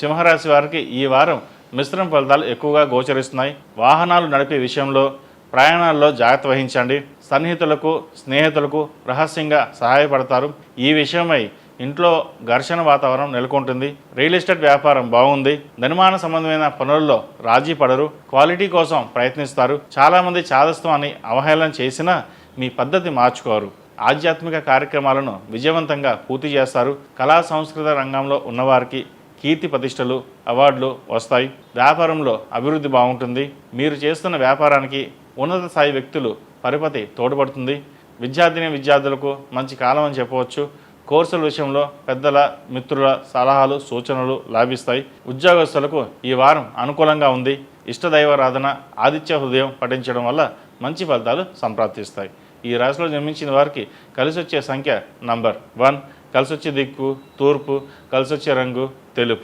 సింహరాశి వారికి ఈ వారం మిశ్రమ ఫలితాలు ఎక్కువగా గోచరిస్తున్నాయి. వాహనాలు నడిపే విషయంలో ప్రయాణాల్లో జాగ్రత్త వహించండి. సన్నిహితులకు స్నేహితులకు రహస్యంగా సహాయపడతారు. ఈ విషయమై ఇంట్లో ఘర్షణ వాతావరణం నెలకొంటుంది. రియల్ ఎస్టేట్ వ్యాపారం బాగుంది. నిర్మాణ సంబంధమైన పనుల్లో రాజీ పడరు. క్వాలిటీ కోసం ప్రయత్నిస్తారు. చాలామంది చాదస్త్వాన్ని అవహేళన చేసినా మీ పద్ధతి మార్చుకోరు. ఆధ్యాత్మిక కార్యక్రమాలను విజయవంతంగా పూర్తి చేస్తారు. కళా సంస్కృత రంగంలో ఉన్నవారికి కీర్తి ప్రతిష్టలు అవార్డులు వస్తాయి. వ్యాపారంలో అభివృద్ధి బాగుంటుంది. మీరు చేస్తున్న వ్యాపారానికి ఉన్నత స్థాయి వ్యక్తులు పరిపతి తోడ్పడుతుంది. విద్యార్థులకు మంచి కాలం అని చెప్పవచ్చు. కోర్సుల విషయంలో పెద్దల మిత్రుల సలహాలు సూచనలు లాభిస్తాయి. ఉద్యోగస్తులకు ఈ వారం అనుకూలంగా ఉంది. ఇష్టదైవారాధన ఆదిత్య హృదయం పఠించడం వల్ల మంచి ఫలితాలు సంప్రాప్తిస్తాయి. ఈ రాశిలో జన్మించిన వారికి కలిసి వచ్చే సంఖ్య నంబర్ 1, కలిసి వచ్చే దిక్కు తూర్పు, కలిసి వచ్చే రంగు తెలుపు.